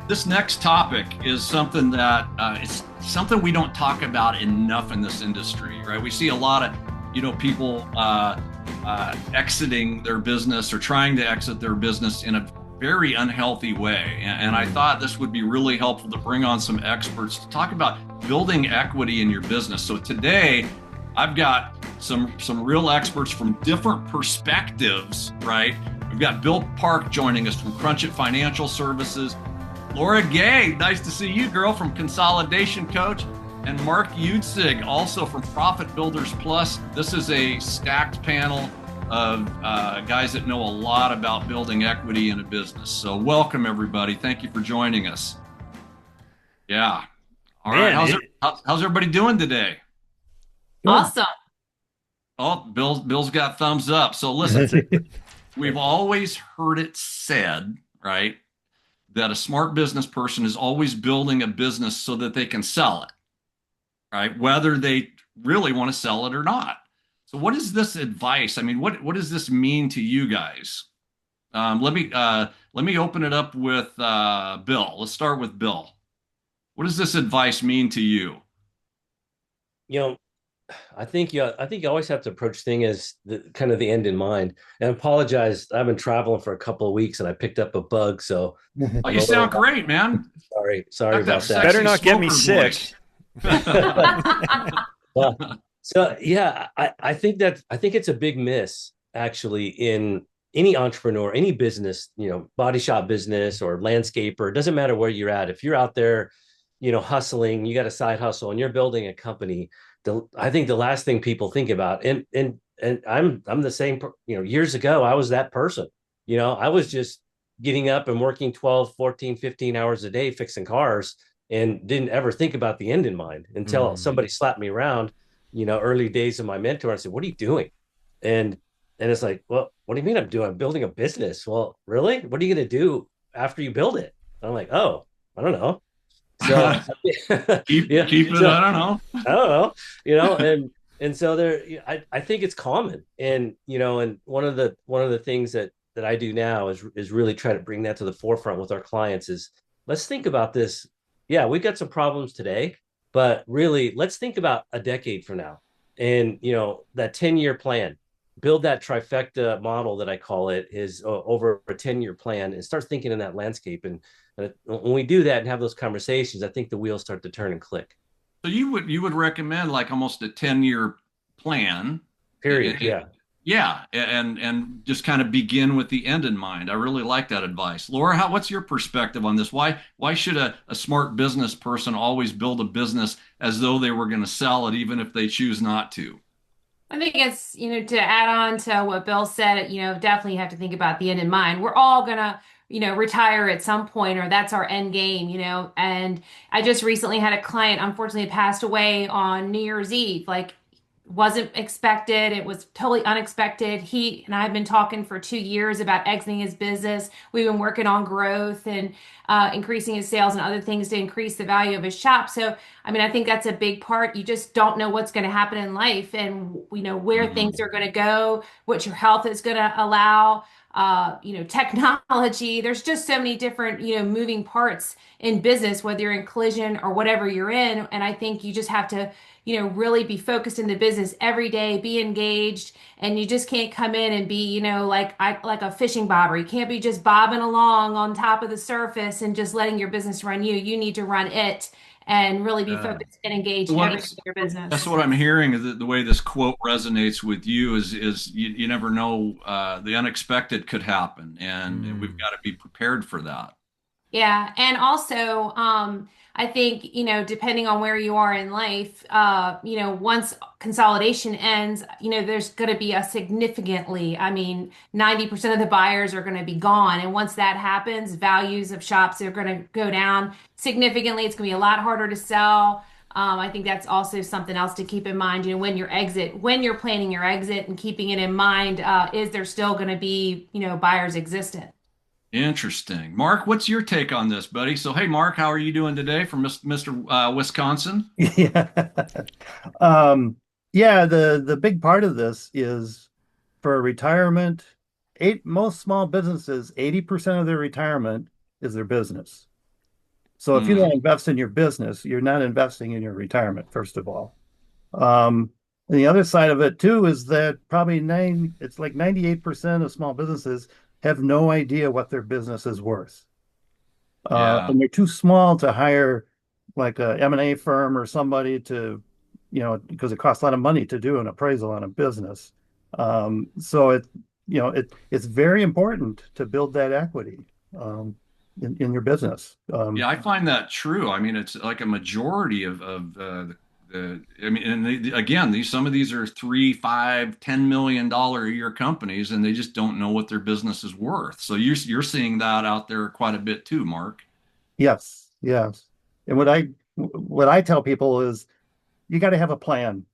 This next topic is something that it's something we don't talk about enough in this industry, right? We see a lot of, people exiting their business or trying to exit their business in a very unhealthy way. And I thought this would be really helpful to bring on some experts to talk about building equity in your business. So today, I've got some real experts from different perspectives, right? We've got Bill Park joining us from Crunch It Financial Services. Laura Gay, nice to see you, girl, from Consolidation Coach. And Mark Utzig, also from Profit Builders Plus. This is a stacked panel of guys that know a lot about building equity in a business. So welcome, everybody. Thank you for joining us. Yeah. All right. How's everybody doing today? Awesome. Oh, Bill's got thumbs up. So listen, we've always heard it said, right, that a smart business person is always building a business so that they can sell it, right? Whether they really want to sell it or not. So what is this advice? I mean, what does this mean to you guys? Let me open it up with Bill. Let's start with Bill. What does this advice mean to you? You know, I think you always have to approach thing as the kind of the end in mind. And I apologize, I've been traveling for a couple of weeks and I picked up a bug, so Oh, I'm you a little sound great, man. sorry Got that about that. sexy Better not get me smoker sick. voice. Well, so yeah, I think it's a big miss actually in any entrepreneur, any business, body shop business or landscaper. It doesn't matter where you're at. If you're out there, hustling, you got a side hustle, and you're building a company. I think the last thing people think about, and I'm the same. Years ago, I was that person. I was just getting up and working 12, 14, 15 hours a day fixing cars and didn't ever think about the end in mind until somebody slapped me around, early days of my mentor and said, "What are you doing?" And it's like, well, what do you mean I'm doing? I'm building a business. Well, really? What are you going to do after you build it? I'm like, oh, I don't know. So yeah, Keep it. so I don't know. I don't know, and so there, I think it's common, and and one of the things that I do now is really try to bring that to the forefront with our clients is let's think about this. Yeah, we got some problems today, but really let's think about a decade from now, and that 10-year plan, build that trifecta model that I call it is over a 10-year plan, and start thinking in that landscape. And when we do that and have those conversations, I think the wheels start to turn and click. So you would recommend like almost a 10-year plan. Period. Yeah. Yeah, and just kind of begin with the end in mind. I really like that advice. Laura, what's your perspective on this? Why should a smart business person always build a business as though they were going to sell it, even if they choose not to? I think it's, to add on to what Bill said, definitely have to think about the end in mind. We're all gonna, retire at some point, or that's our end game, And I just recently had a client, unfortunately, passed away on New Year's Eve. Like, wasn't expected. It was totally unexpected. He and I have been talking for 2 years about exiting his business. We've been working on growth and increasing his sales and other things to increase the value of his shop. So, I mean, I think that's a big part. You just don't know what's going to happen in life and, where things are going to go, what your health is going to allow. Technology. There's just so many different, moving parts in business, whether you're in collision or whatever you're in. And I think you just have to really be focused in the business every day, be engaged, and you just can't come in and be, like a fishing bobber. You can't be just bobbing along on top of the surface and just letting your business run you. You need to run it and really be Uh, focused and engaged in everything what in your That's business. what I'm hearing is that the way this quote resonates with you is you never know, the unexpected could happen, and we've got to be prepared for that. Yeah, and also, I think, depending on where you are in life, once consolidation ends, there's going to be a significantly, I mean, 90% of the buyers are going to be gone. And once that happens, values of shops are going to go down significantly. It's going to be a lot harder to sell. I think that's also something else to keep in mind, when you're planning your exit and keeping it in mind, is there still going to be, buyers existent? Interesting. Mark, what's your take on this, buddy? So, hey, Mark, how are you doing today from Mr. Wisconsin? Yeah. Um, yeah, the big part of this is for retirement. Most small businesses, 80% of their retirement is their business. So if you don't Mm, invest in your business, you're not investing in your retirement, first of all. Um, and the other side of it too is that it's like 98% of small businesses have no idea what their business is worth. yeah. And they're too small to hire like a M&A firm or somebody to, because it costs a lot of money to do an appraisal on a business. So it's very important to build that equity in your business. Yeah, I find that true. I mean, it's like a majority I mean, and again, some of these are three, five, $10 million a year companies, and they just don't know what their business is worth. So you're seeing that out there quite a bit too, Mark. Yes, yes. And what I tell people is you got to have a plan.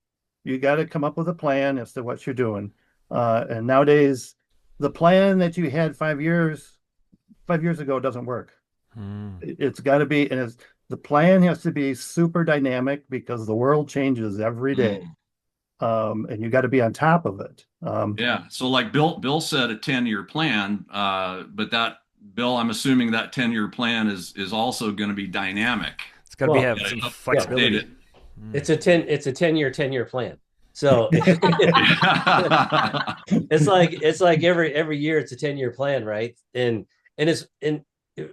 You got to come up with a plan as to what you're doing. And nowadays, the plan that you had 5 years ago doesn't work. Hmm. It's got to be, and the plan has to be super dynamic because the world changes every day. Mm. And you got to be on top of it. Yeah. So like Bill said a 10-year plan, but that Bill, I'm assuming that 10-year plan is also going to be dynamic. It's got to be Well, have some yeah, Update it. flexibility. it's a 10-year plan. So Yeah. it's like every year it's a 10-year plan, right? And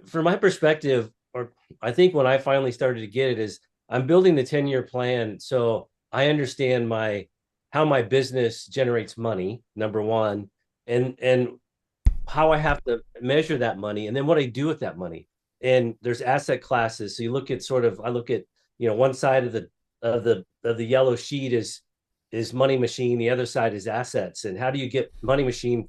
from my perspective, or I think when I finally started to get it is I'm building the 10-year plan so I understand how my business generates money, number one, and how I have to measure that money and then what I do with that money. And there's asset classes. So you look at I look at, one side of the yellow sheet is money machine, the other side is assets. And how do you get money machine,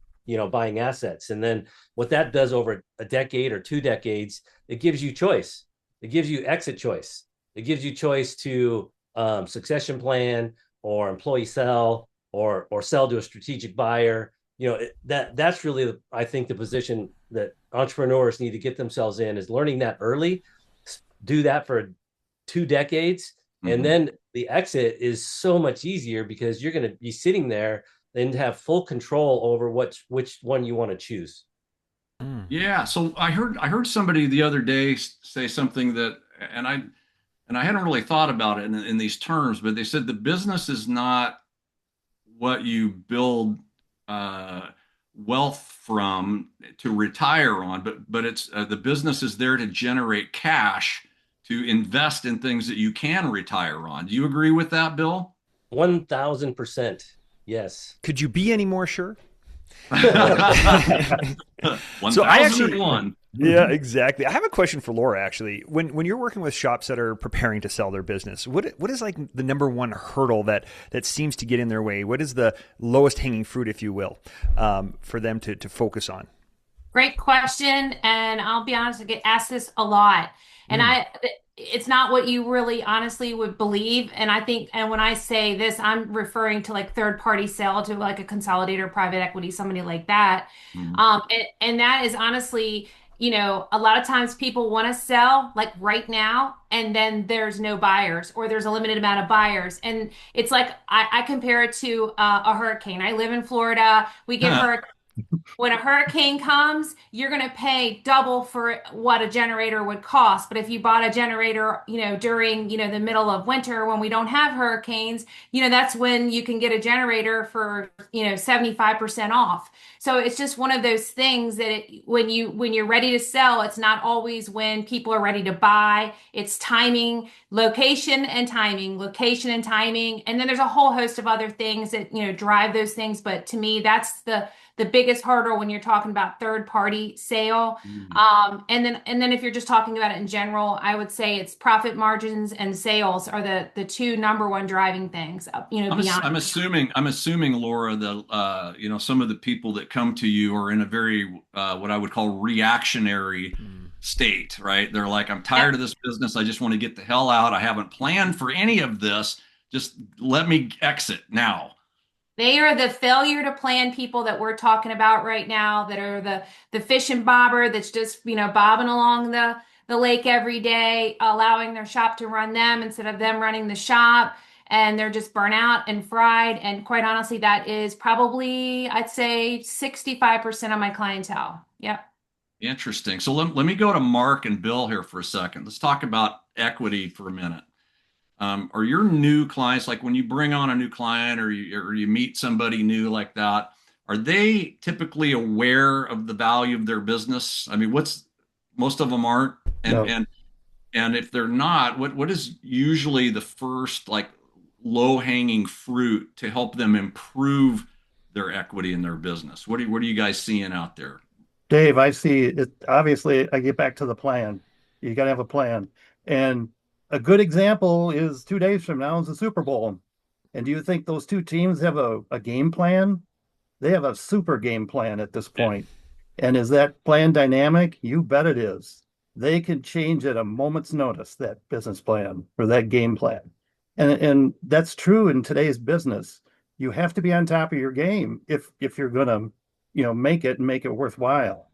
buying assets? And then what that does over a decade or 2 decades, it gives you choice. It gives you exit choice. It gives you choice to succession plan or employee sell or sell to a strategic buyer. That's really, I think, the position that entrepreneurs need to get themselves in is learning that early, do that for 2 decades, and Mhm. then the exit is so much easier because you're going to be sitting there and have full control over which one you want to choose. Mm. Yeah, so I heard somebody the other day say something that, and I hadn't really thought about it in these terms, but they said the business is not what you build uh, wealth from to retire on, but it's the business is there to generate cash to invest in things that you can retire on. Do you agree with that, Bill? 1000%. Yes. Could you be any more sure? So I actually, 1001. yeah, exactly. I have a question for Laura. Actually, when you're working with shops that are preparing to sell their business, what is like the number one hurdle that seems to get in their way? What is the lowest hanging fruit, if you will, for them to focus on? Great question. And I'll be honest, I get asked this a lot. And Mm. it's not what you really honestly would believe. And I think, and when I say this, I'm referring to like third party sale to like a consolidator, private equity, somebody like that. Mhm. And that is honestly, a lot of times people want to sell like right now, and then there's no buyers or there's a limited amount of buyers. And it's like, I compare it to a hurricane. I live in Florida. We get hurricanes when a hurricane comes, you're going to pay double for what a generator would cost. But if you bought a generator, during, the middle of winter when we don't have hurricanes, that's when you can get a generator for, 75% off. So it's just one of those things that when you're ready to sell, it's not always when people are ready to buy. It's timing, location and timing. And then there's a whole host of other things that, drive those things. But to me, that's the biggest hurdle when you're talking about third party sale. Mhm. And then if you're just talking about it in general, I would say it's profit margins and sales are the two number one driving things, beyond. I'm assuming Laura that some of the people that come to you are in a very what I would call reactionary Mm. state, right? They're like, I'm tired Yep. of this business. I just want to get the hell out. I haven't planned for any of this. Just let me exit now. They are the failure to plan people that we're talking about right now, that are the fish and bobber that's just, bobbing along the lake every day, allowing their shop to run them instead of them running the shop. And they're just burnt out and fried. And quite honestly, that is probably, I'd say, 65% of my clientele. Yep. Interesting. So let me go to Mark and Bill here for a second. Let's talk about equity for a minute. Are your new clients, like when you bring on a new client or you meet somebody new like that, are they typically aware of the value of their business? I mean, what's most of them aren't, and No, and and if they're not, what is usually the first like low hanging fruit to help them improve their equity in their business? What are you guys seeing out there? Dave, I see it. Obviously, I get back to the plan. You got to have a plan. And a good example is 2 days from now is the Super Bowl. And do you think those two teams have a game plan? They have a super game plan at this Yeah, point. And is that plan dynamic? You bet it is. They can change at a moment's notice, that business plan or that game plan. And that's true in today's business. You have to be on top of your game if you're gonna, make it and make it worthwhile.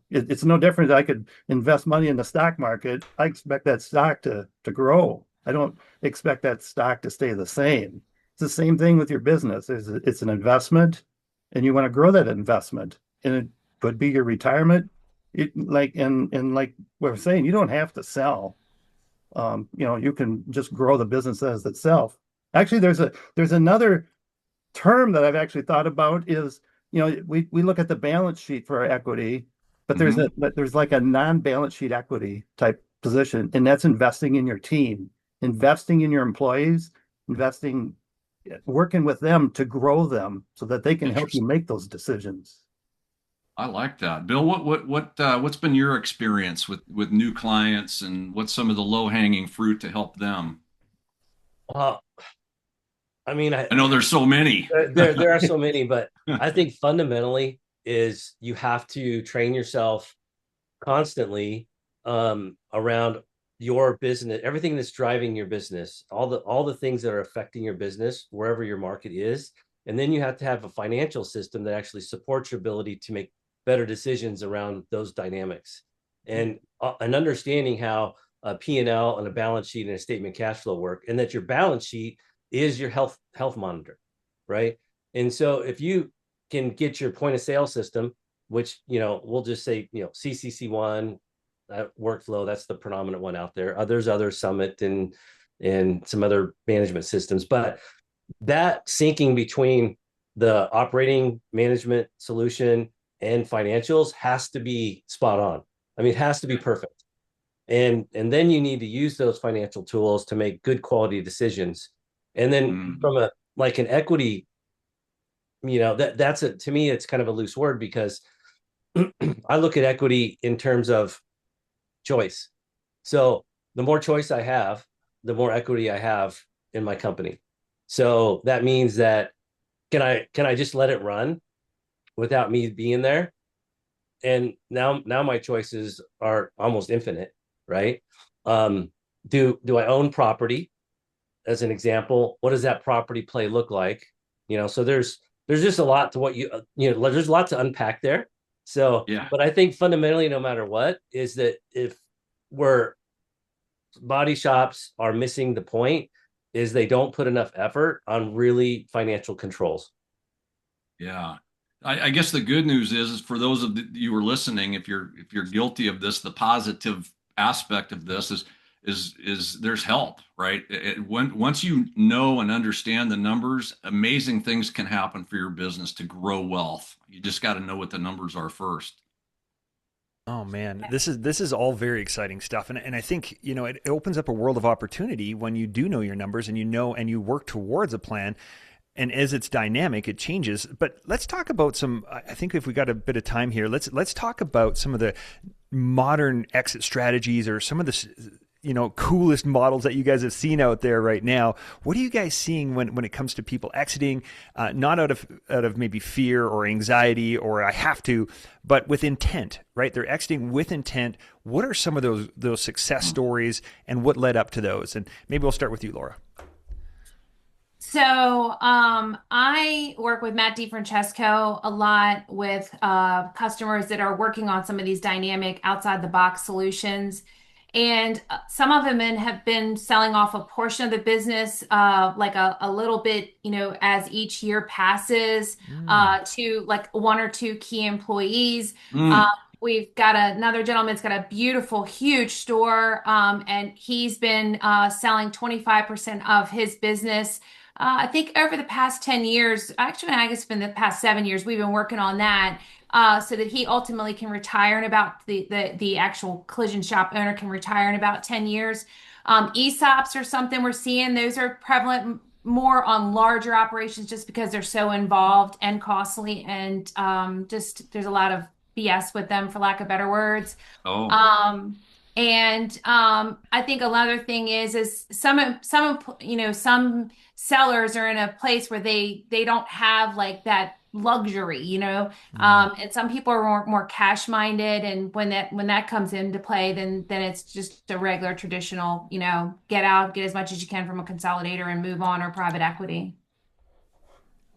It's no different. I could invest money in the stock market. I expect that stock to grow. I don't expect that stock to stay the same. It's the same thing with your business. It's an investment and you want to grow that investment. And it could be your retirement. And like we are saying, you don't have to sell. You can just grow the business as itself. Actually, there's another term that I've actually thought about is, we look at the balance sheet for our equity, but hmm there's like a non-balance sheet equity type position, and that's investing in your team, investing in your employees, investing, working with them to grow them so that they can help you Interesting. make those decisions. I like that. Bill, what's been your experience with new clients and what's some of the low hanging fruit to help them? Well, I mean, I know there's so many. there are so many, but I think fundamentally is you have to train yourself constantly around your business, everything that's driving your business, all the things that are affecting your business, wherever your market is. And then you have to have a financial system that actually supports your ability to make better decisions around those dynamics. And understanding how a P&L and a balance sheet and a statement cash flow work, and that your balance sheet is your health monitor, right? And so if you can get your point of sale system, which we'll just say CCC1, that workflow, that's the predominant one out there. There's other Summit and some other management systems, but that syncing between the operating management solution and financials has to be spot on. I mean, it has to be perfect. And then you need to use those financial tools to make good quality decisions. And then Mm, from a like an equity, that's a, to me it's kind of a loose word, because I look at equity in terms of choice. So the more choice I have, the more equity I have in my company. So that means that can I just let it run without me being there? And now my choices are almost infinite, right? Um, do I own property? As an example, what does that property play look like? So there's just a lot to what there's a lot to unpack there. So, yeah. but I think fundamentally, no matter what, is that if we're body shops are missing the point, is they don't put enough effort on really financial controls. Yeah. I guess the good news is for those of you who are listening, if you're guilty of this, the positive aspect of this is there's help, right? Once you know and understand the numbers, amazing things can happen for your business to grow wealth. You just got to know what the numbers are first. Oh man, this is all very exciting stuff, and I think it opens up a world of opportunity when you do know your numbers and and you work towards a plan. And as it's dynamic, it changes. But let's talk about some. I think if we got a bit of time here, let's talk about some of the modern exit strategies or some of the coolest models that you guys have seen out there right now. What are you guys seeing when it comes to people exiting, not out of maybe fear or anxiety or I have to, but with intent, right? They're exiting with intent. What are some of those success stories and what led up to those? And maybe we'll start with you, Laura. So, I work with Matt DiFrancesco a lot with customers that are working on some of these dynamic outside the box solutions. And some of them have been selling off a portion of the business, like a little bit, as each year passes, Mm. to like one or two key employees. Mm, we've got another gentleman's got a beautiful, huge store, and he's been selling 25% of his business. I think over the past 10 years, actually, I guess it's been the past 7 years, we've been working on that so that he ultimately can retire in about the actual collision shop owner can retire in about 10 years. ESOPs are something we're seeing. Those are prevalent more on larger operations just because they're so involved and costly and just there's a lot of BS with them, for lack of better words. Oh, I think another thing is some sellers are in a place where they don't have like that luxury, and some people are more cash minded, and when that comes into play, then it's just a regular traditional, get out, get as much as you can from a consolidator and move on, or private equity.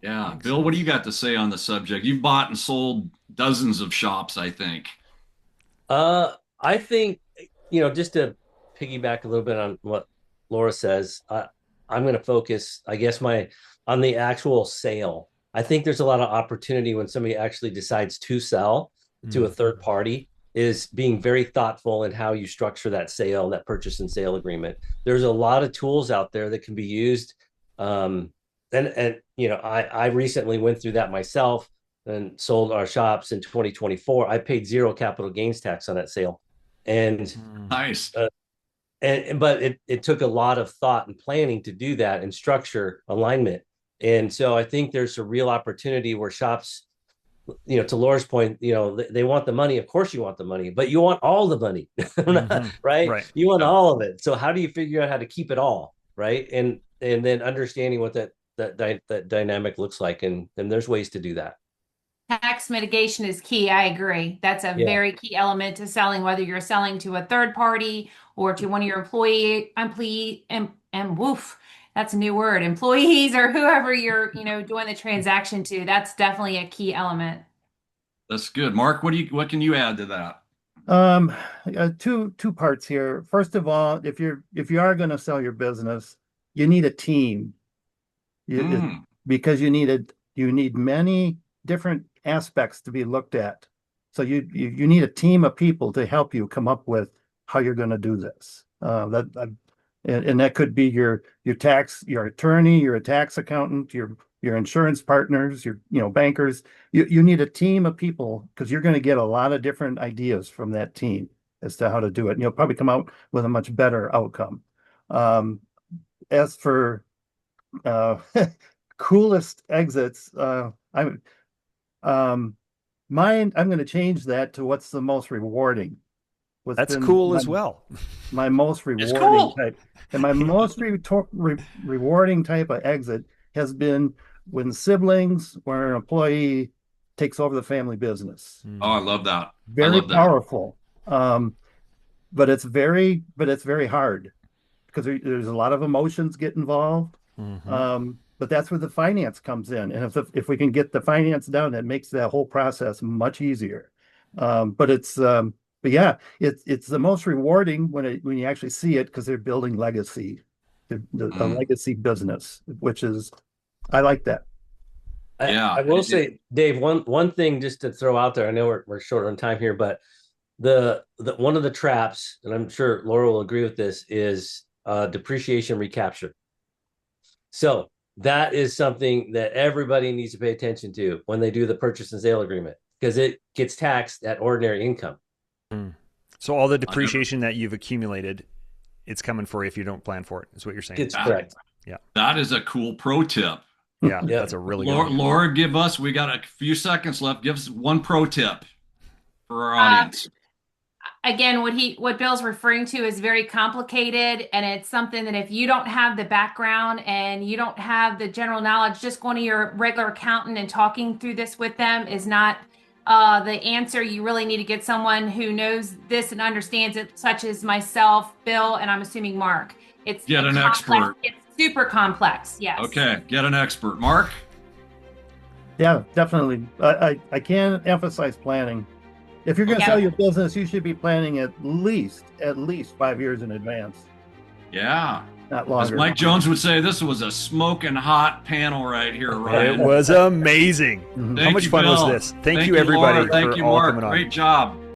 yeah. Bill, what do you got to say on the subject? You've bought and sold dozens of shops, I think. I think, just to piggyback a little bit on what Laura says, I'm going to focus, I guess, on the actual sale. I think there's a lot of opportunity when somebody actually decides to sell to a third party, is being very thoughtful in how you structure that sale, that purchase and sale agreement. There's a lot of tools out there that can be used. I recently went through that myself and sold our shops in 2024. I paid zero capital gains tax on that sale. And Nice. but it took a lot of thought and planning to do that and structure alignment. And so I think there's a real opportunity where shops, to Laura's point, they want the money. Of course you want the money, but you want all the money, right? Right. You want all of it. So how do you figure out how to keep it all, right? And then understanding what that dynamic looks like. And there's ways to do that. Tax mitigation is key. I agree. That's a very key element to selling, whether you're selling to a third party or to one of your employee and woof, that's a new word, employees, or whoever you're, doing the transaction to. That's definitely a key element. That's good. Mark, what can you add to that? Two parts here. First of all, if you are going to sell your business, you need a team. Because you need many different aspects to be looked at. So you need a team of people to help you come up with how you're going to do this. And that could be your attorney, your tax accountant, your insurance partners, your bankers. You need a team of people because you're going to get a lot of different ideas from that team as to how to do it. And you'll probably come out with a much better outcome. As for coolest exits, I'm going to change that to what's the most rewarding. That's cool as well. My most rewarding cool. type, and my most rewarding type of exit has been when siblings or an employee takes over the family business. Oh, I love that. Very powerful. But it's very hard because there's a lot of emotions get involved. But that's where the finance comes in. And if we can get the finance down, that makes that whole process much easier. But yeah, it's the most rewarding when you actually see it because they're building legacy, a legacy business, which is, I like that. I will say, Dave, one thing just to throw out there. I know we're short on time here, but the one of the traps, and I'm sure Laura will agree with this, is depreciation recapture. So that is something that everybody needs to pay attention to when they do the purchase and sale agreement, because it gets taxed at ordinary income. So all the depreciation that you've accumulated, it's coming for you if you don't plan for it, is what you're saying. It's correct. Yeah. That is a cool pro tip. Yeah, that's a really good one. Laura, we got a few seconds left. Give us one pro tip for our audience. Again, what Bill's referring to is very complicated, and it's something that if you don't have the background and you don't have the general knowledge, just going to your regular accountant and talking through this with them is not the answer. You really need to get someone who knows this and understands it, such as myself, Bill, and I'm assuming Mark. Get an expert. It's super complex. Yes. Okay, get an expert. Mark? Yeah, definitely. I can't emphasize planning. If you're going to sell your business, you should be planning at least 5 years in advance. Yeah. Not longer. As Mike Jones would say, this was a smoking hot panel right here, Ryan. It was amazing. How much fun was this? Thank you, everybody. Laura. Thank you, Mark. Great job.